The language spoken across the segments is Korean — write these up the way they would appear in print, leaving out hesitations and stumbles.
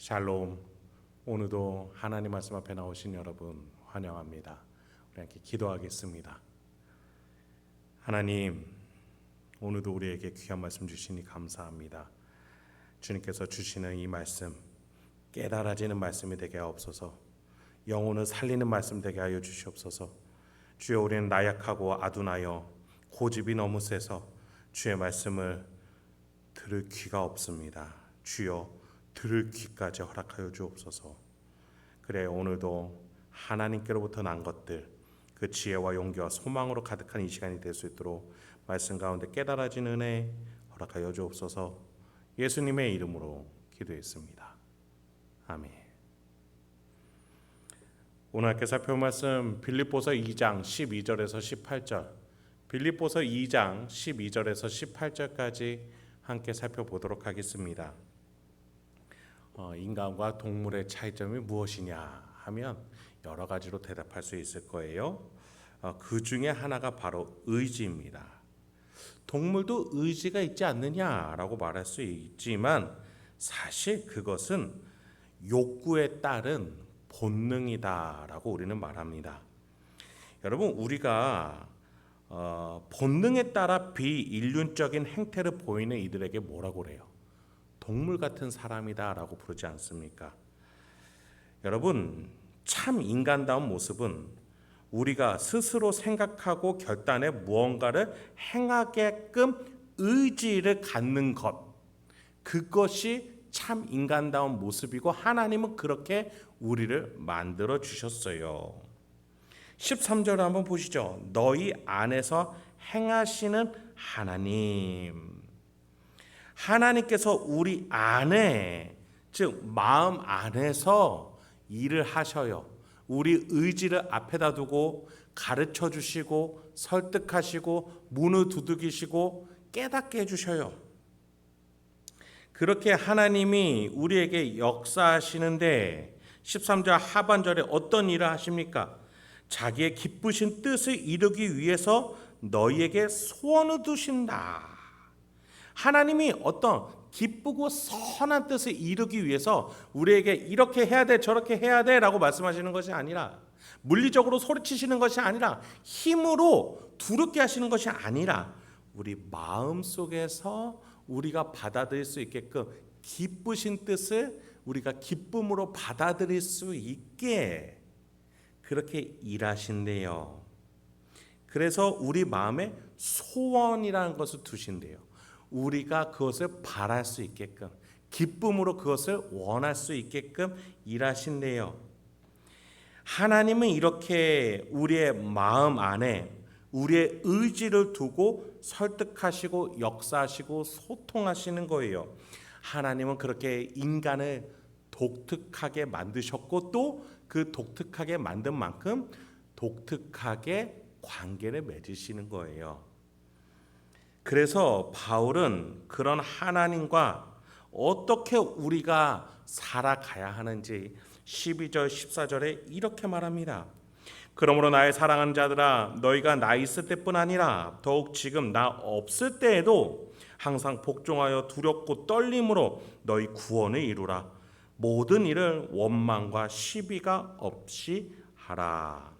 샬롬. 오늘도 하나님 말씀 앞에 나오신 여러분 환영합니다. 우리 함께 기도하겠습니다. 하나님, 오늘도 우리에게 귀한 말씀 주시니 감사합니다. 주님께서 주시는 이 말씀, 깨달아지는 말씀이 되게 하옵소서. 영혼을 살리는 말씀 되게 하여 주시옵소서. 주여, 우리는 나약하고 아둔하여 고집이 너무 세서 주의 말씀을 들을 귀가 없습니다. 주여, 들을 귀까지 허락하여 주옵소서. 그래, 오늘도 하나님께로부터 난 것들, 그 지혜와 용기와 소망으로 가득한 이 시간이 될 수 있도록 말씀 가운데 깨달아진 은혜 허락하여 주옵소서. 예수님의 이름으로 기도했습니다. 아멘. 오늘 함께 살펴볼 말씀 빌립보서 2장 12절에서 18절, 빌립보서 2장 12절에서 18절까지 함께 살펴보도록 하겠습니다. 인간과 동물의 차이점이 무엇이냐 하면 여러 가지로 대답할 수 있을 거예요. 그 중에 하나가 바로 의지입니다. 동물도 의지가 있지 않느냐라고 말할 수 있지만 사실 그것은 욕구에 따른 본능이다라고 우리는 말합니다. 여러분, 우리가 본능에 따라 비인륜적인 행태를 보이는 이들에게 뭐라고 그래요? 동물 같은 사람이다라고 부르지 않습니까? 여러분, 참 인간다운 모습은 우리가 스스로 생각하고 결단해 무언가를 행하게끔 의지를 갖는 것, 그것이 참 인간다운 모습이고 하나님은 그렇게 우리를 만들어 주셨어요. 13절 한번 보시죠. 너희 안에서 행하시는 하나님. 하나님께서 우리 안에, 즉 마음 안에서 일을 하셔요. 우리 의지를 앞에다 두고 가르쳐 주시고 설득하시고 문을 두들기시고 깨닫게 해주셔요. 그렇게 하나님이 우리에게 역사하시는데 13절 하반절에 어떤 일을 하십니까? 자기의 기쁘신 뜻을 이루기 위해서 너희에게 소원을 두신다. 하나님이 어떤 기쁘고 선한 뜻을 이루기 위해서 우리에게 이렇게 해야 돼 저렇게 해야 돼 라고 말씀하시는 것이 아니라, 물리적으로 소리치시는 것이 아니라, 힘으로 두렵게 하시는 것이 아니라 우리 마음속에서 우리가 받아들일 수 있게끔 기쁘신 뜻을 우리가 기쁨으로 받아들일 수 있게 그렇게 일하신대요. 그래서 우리 마음에 소원이라는 것을 두신대요. 우리가 그것을 바랄 수 있게끔, 기쁨으로 그것을 원할 수 있게끔 일하신대요. 하나님은 이렇게 우리의 마음 안에 우리의 의지를 두고 설득하시고 역사하시고 소통하시는 거예요. 하나님은 그렇게 인간을 독특하게 만드셨고 또 그 독특하게 만든 만큼 독특하게 관계를 맺으시는 거예요. 그래서 바울은 그런 하나님과 어떻게 우리가 살아가야 하는지 12절 14절에 이렇게 말합니다. 그러므로 나의 사랑하는 자들아, 너희가 나 있을 때뿐 아니라 더욱 지금 나 없을 때에도 항상 복종하여 두렵고 떨림으로 너희 구원을 이루라. 모든 일을 원망과 시비가 없이 하라.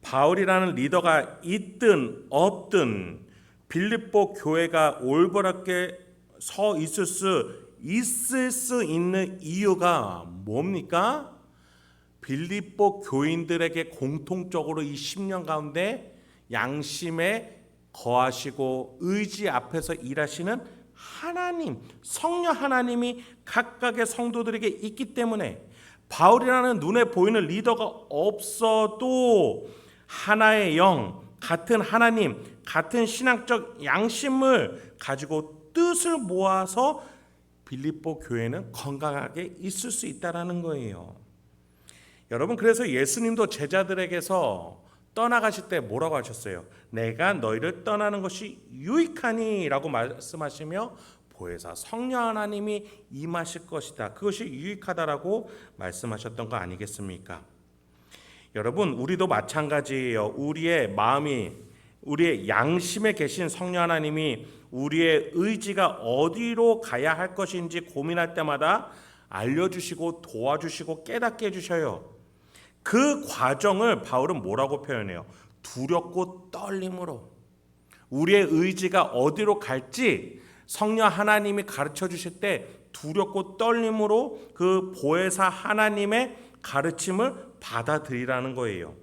바울이라는 리더가 있든 없든 빌립보 교회가 올바르게 서 있을 수 있는 이유가 뭡니까? 빌립보 교인들에게 공통적으로 이 10년 가운데 양심에 거하시고 의지 앞에서 일하시는 하나님, 성령 하나님이 각각의 성도들에게 있기 때문에 바울이라는 눈에 보이는 리더가 없어도 하나의 영, 같은 하나님, 같은 신앙적 양심을 가지고 뜻을 모아서 빌립보 교회는 건강하게 있을 수 있다는 거예요. 여러분, 그래서 예수님도 제자들에게서 떠나가실 때 뭐라고 하셨어요? 내가 너희를 떠나는 것이 유익하니 라고 말씀하시며 보혜사 성령 하나님이 임하실 것이다, 그것이 유익하다라고 말씀하셨던 거 아니겠습니까? 여러분, 우리도 마찬가지예요. 우리의 마음이, 우리의 양심에 계신 성령 하나님이 우리의 의지가 어디로 가야 할 것인지 고민할 때마다 알려주시고 도와주시고 깨닫게 해주셔요. 그 과정을 바울은 뭐라고 표현해요? 두렵고 떨림으로. 우리의 의지가 어디로 갈지 성령 하나님이 가르쳐 주실 때 두렵고 떨림으로 그 보혜사 하나님의 가르침을 받아들이라는 거예요.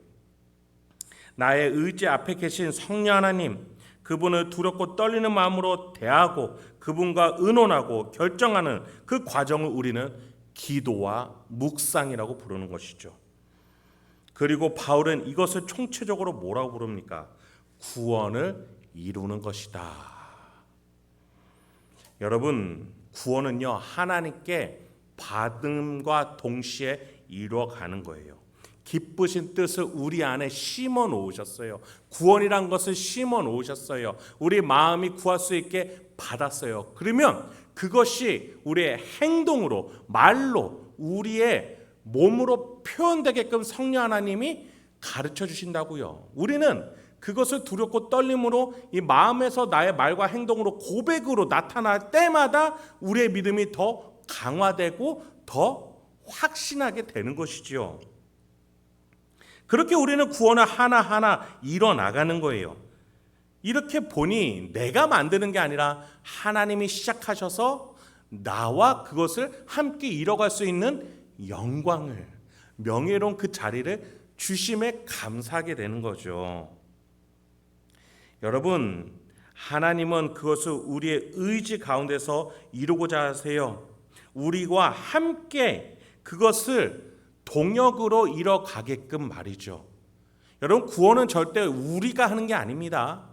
나의 의지 앞에 계신 성령 하나님, 그분을 두렵고 떨리는 마음으로 대하고 그분과 의논하고 결정하는 그 과정을 우리는 기도와 묵상이라고 부르는 것이죠. 그리고 바울은 이것을 총체적으로 뭐라고 부릅니까? 구원을 이루는 것이다. 여러분, 구원은요, 하나님께 받음과 동시에 이루어가는 거예요. 기쁘신 뜻을 우리 안에 심어 놓으셨어요. 구원이란 것을 심어 놓으셨어요. 우리 마음이 구할 수 있게 받았어요. 그러면 그것이 우리의 행동으로, 말로, 우리의 몸으로 표현되게끔 성령 하나님이 가르쳐 주신다고요. 우리는 그것을 두렵고 떨림으로 이 마음에서 나의 말과 행동으로 고백으로 나타날 때마다 우리의 믿음이 더 강화되고 더 확신하게 되는 것이지요. 그렇게 우리는 구원을 하나하나 이뤄나가는 거예요. 이렇게 보니 내가 만드는 게 아니라 하나님이 시작하셔서 나와 그것을 함께 이뤄갈 수 있는 영광을, 명예로운 그 자리를 주심에 감사하게 되는 거죠. 여러분, 하나님은 그것을 우리의 의지 가운데서 이루고자 하세요. 우리와 함께 그것을 동역으로 이뤄가게끔 말이죠. 여러분, 구원은 절대 우리가 하는 게 아닙니다.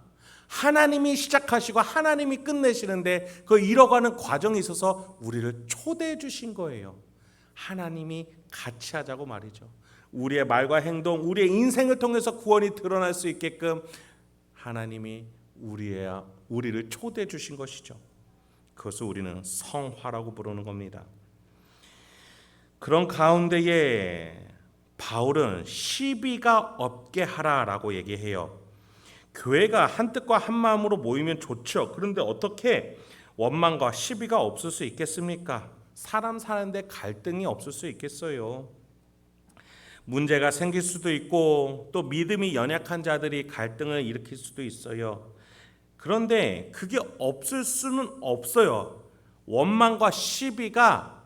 하나님이 시작하시고 하나님이 끝내시는데 그 이뤄가는 과정에 있어서 우리를 초대해 주신 거예요. 하나님이 같이 하자고 말이죠. 우리의 말과 행동, 우리의 인생을 통해서 구원이 드러날 수 있게끔 하나님이 우리를 초대해 주신 것이죠. 그것을 우리는 성화라고 부르는 겁니다. 그런 가운데에 바울은 시비가 없게 하라라고 얘기해요. 교회가 한 뜻과 한 마음으로 모이면 좋죠. 그런데 어떻게 원망과 시비가 없을 수 있겠습니까? 사람 사는데 갈등이 없을 수 있겠어요. 문제가 생길 수도 있고 또 믿음이 연약한 자들이 갈등을 일으킬 수도 있어요. 그런데 그게 없을 수는 없어요. 원망과 시비가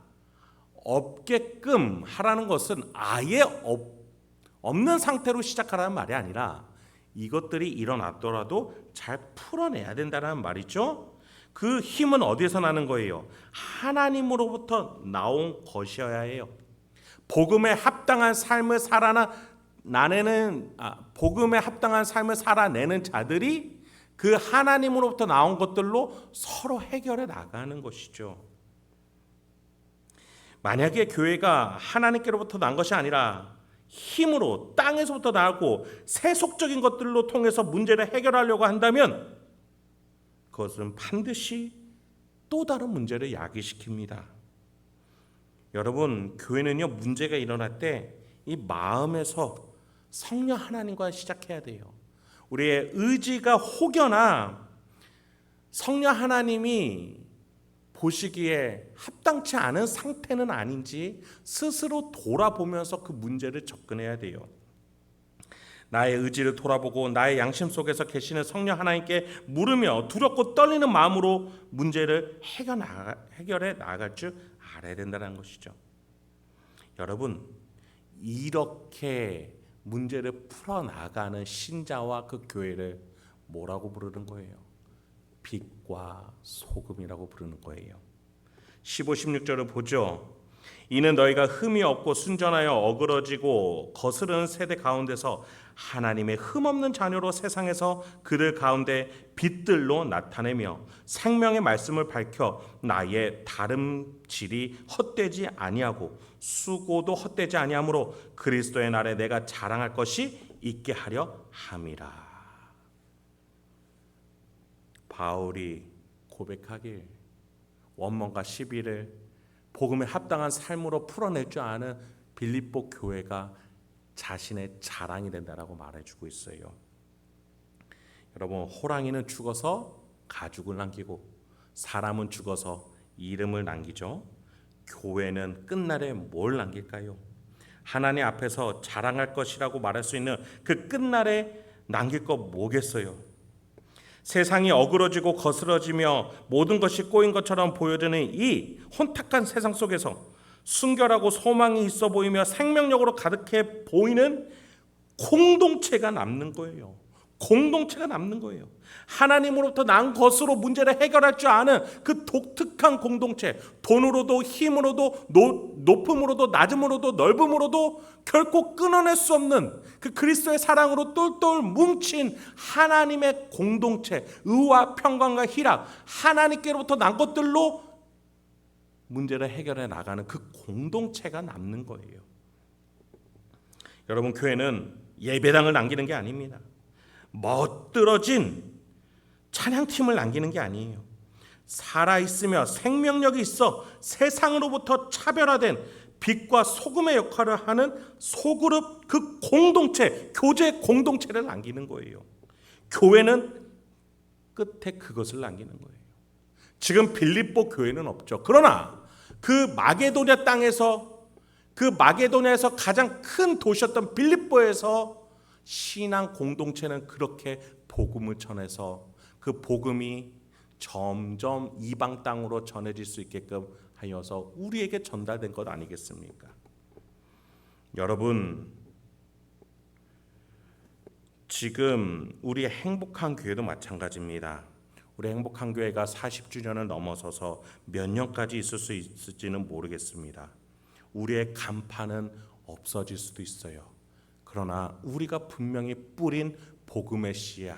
없게끔 하라는 것은 아예 없는 상태로 시작하라는 말이 아니라 이것들이 일어났더라도 잘 풀어내야 된다는 말이죠. 그 힘은 어디에서 나는 거예요? 하나님으로부터 나온 것이어야 해요. 복음에 합당한 삶을 살아내는 자들이 그 하나님으로부터 나온 것들로 서로 해결해 나가는 것이죠. 만약에 교회가 하나님께로부터 난 것이 아니라 힘으로 땅에서부터 나고 세속적인 것들로 통해서 문제를 해결하려고 한다면 그것은 반드시 또 다른 문제를 야기시킵니다. 여러분, 교회는요, 문제가 일어날 때 이 마음에서 성령 하나님과 시작해야 돼요. 우리의 의지가 혹여나 성령 하나님이 보시기에 합당치 않은 상태는 아닌지 스스로 돌아보면서 그 문제를 접근해야 돼요. 나의 의지를 돌아보고 나의 양심 속에서 계시는 성령 하나님께 물으며 두렵고 떨리는 마음으로 문제를 해결해 나갈 줄 알아야 된다는 것이죠. 여러분, 이렇게 문제를 풀어나가는 신자와 그 교회를 뭐라고 부르는 거예요? 빛과 소금이라고 부르는 거예요. 15, 16절을 보죠. 이는 너희가 흠이 없고 순전하여 어그러지고 거스르는 세대 가운데서 하나님의 흠없는 자녀로 세상에서 그들 가운데 빛들로 나타내며 생명의 말씀을 밝혀 나의 다름질이 헛되지 아니하고 수고도 헛되지 아니하므로 그리스도의 날에 내가 자랑할 것이 있게 하려 함이라. 바울이 고백하길 원망과 시비를 복음에 합당한 삶으로 풀어낼 줄 아는 빌립보 교회가 자신의 자랑이 된다라고 말해주고 있어요. 여러분, 호랑이는 죽어서 가죽을 남기고 사람은 죽어서 이름을 남기죠. 교회는 끝날에 뭘 남길까요? 하나님 앞에서 자랑할 것이라고 말할 수 있는 그 끝날에 남길 것 뭐겠어요? 세상이 어그러지고 거스러지며 모든 것이 꼬인 것처럼 보여지는 이 혼탁한 세상 속에서 순결하고 소망이 있어 보이며 생명력으로 가득해 보이는 공동체가 남는 거예요. 공동체가 남는 거예요. 하나님으로부터 난 것으로 문제를 해결할 줄 아는 그 독특한 공동체, 돈으로도 힘으로도 높음으로도 낮음으로도 넓음으로도 결코 끊어낼 수 없는 그 그리스도의 사랑으로 똘똘 뭉친 하나님의 공동체, 의와 평강과 희락, 하나님께로부터 난 것들로 문제를 해결해 나가는 그 공동체가 남는 거예요. 여러분, 교회는 예배당을 남기는 게 아닙니다. 멋들어진 찬양팀을 남기는 게 아니에요. 살아있으며 생명력이 있어 세상으로부터 차별화된 빛과 소금의 역할을 하는 소그룹, 그 공동체, 교제 공동체를 남기는 거예요. 교회는 끝에 그것을 남기는 거예요. 지금 빌립보 교회는 없죠. 그러나 그 마게도냐 땅에서, 그 마게도냐에서 가장 큰 도시였던 빌립보에서 신앙 공동체는 그렇게 복음을 전해서 그 복음이 점점 이방 땅으로 전해질 수 있게끔 하여서 우리에게 전달된 것 아니겠습니까? 여러분, 지금 우리 행복한 교회도 마찬가지입니다. 우리 행복한 교회가 40주년을 넘어서서 몇 년까지 있을 수 있을지는 모르겠습니다. 우리의 간판은 없어질 수도 있어요. 그러나 우리가 분명히 뿌린 복음의 씨앗,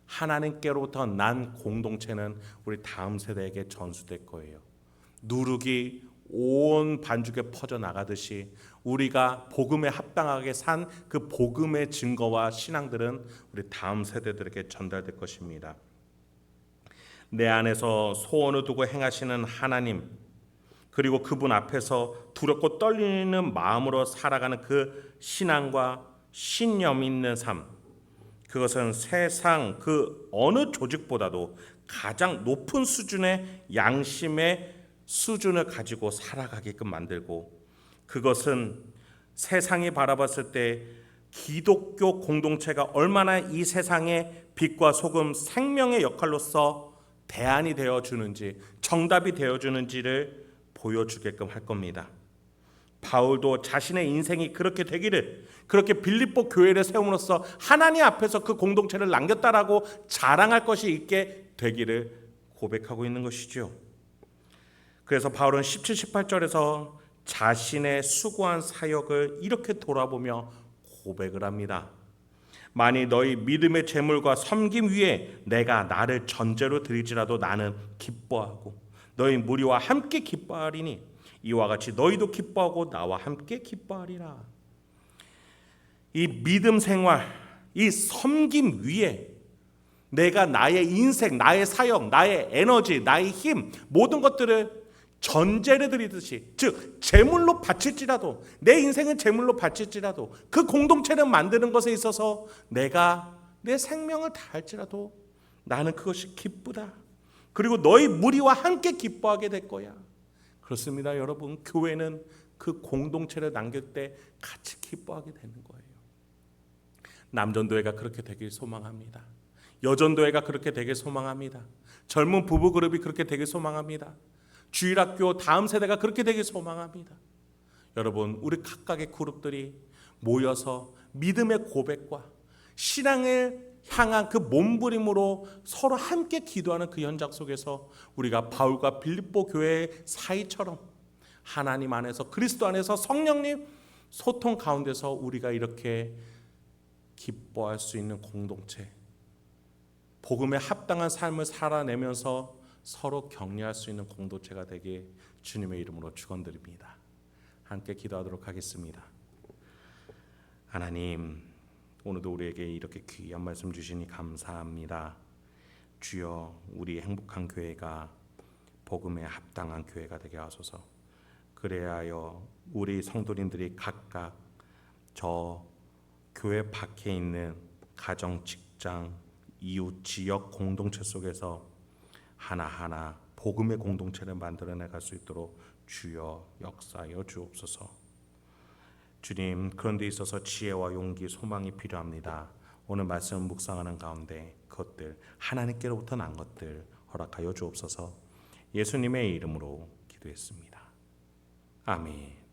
하나님께로부터 난 공동체는 우리 다음 세대에게 전수될 거예요. 누룩이 온 반죽에 퍼져나가듯이 우리가 복음에 합당하게 산 그 복음의 증거와 신앙들은 우리 다음 세대들에게 전달될 것입니다. 내 안에서 소원을 두고 행하시는 하나님, 그리고 그분 앞에서 두렵고 떨리는 마음으로 살아가는 그 신앙과 신념 있는 삶, 그것은 세상 그 어느 조직보다도 가장 높은 수준의 양심의 수준을 가지고 살아가게끔 만들고, 그것은 세상이 바라봤을 때 기독교 공동체가 얼마나 이 세상의 빛과 소금, 생명의 역할로서 대안이 되어주는지, 정답이 되어주는지를 보여주게끔 할 겁니다. 바울도 자신의 인생이 그렇게 되기를, 그렇게 빌립보 교회를 세움으로써 하나님 앞에서 그 공동체를 남겼다라고 자랑할 것이 있게 되기를 고백하고 있는 것이죠. 그래서 바울은 17, 18절에서 자신의 수고한 사역을 이렇게 돌아보며 고백을 합니다. 만일 너희 믿음의 재물과 섬김 위에 내가 나를 전제로 드릴지라도 나는 기뻐하고 너희 무리와 함께 기뻐하리니 이와 같이 너희도 기뻐하고 나와 함께 기뻐하리라. 이 믿음 생활, 이 섬김 위에 내가 나의 인생, 나의 사역, 나의 에너지, 나의 힘, 모든 것들을 전제를 드리듯이, 즉 제물로 바칠지라도, 내 인생은 제물로 바칠지라도, 그 공동체를 만드는 것에 있어서 내가 내 생명을 다할지라도 나는 그것이 기쁘다. 그리고 너희 무리와 함께 기뻐하게 될 거야. 그렇습니다, 여러분. 교회는 그 공동체를 남길 때 같이 기뻐하게 되는 거예요. 남전도회가 그렇게 되길 소망합니다. 여전도회가 그렇게 되길 소망합니다. 젊은 부부 그룹이 그렇게 되길 소망합니다. 주일학교 다음 세대가 그렇게 되길 소망합니다. 여러분, 우리 각각의 그룹들이 모여서 믿음의 고백과 신앙을 향한 그 몸부림으로 서로 함께 기도하는 그 현장 속에서 우리가 바울과 빌립보 교회의 사이처럼 하나님 안에서, 그리스도 안에서 성령님 소통 가운데서 우리가 이렇게 기뻐할 수 있는 공동체, 복음에 합당한 삶을 살아내면서 서로 격려할 수 있는 공동체가 되게 주님의 이름으로 축원드립니다. 함께 기도하도록 하겠습니다. 하나님, 오늘도 우리에게 이렇게 귀한 말씀 주시니 감사합니다. 주여, 우리 행복한 교회가 복음에 합당한 교회가 되게 하소서. 그래야 하여 우리 성도님들이 각각 저 교회 밖에 있는 가정, 직장, 이웃, 지역 공동체 속에서 하나하나 복음의 공동체를 만들어내갈 수 있도록 주여 역사하여 주옵소서. 주님, 그런 데 있어서 지혜와 용기, 소망이 필요합니다. 오늘 말씀 묵상하는 가운데 그것들, 하나님께로부터 난 것들 허락하여 주옵소서. 예수님의 이름으로 기도했습니다. 아멘.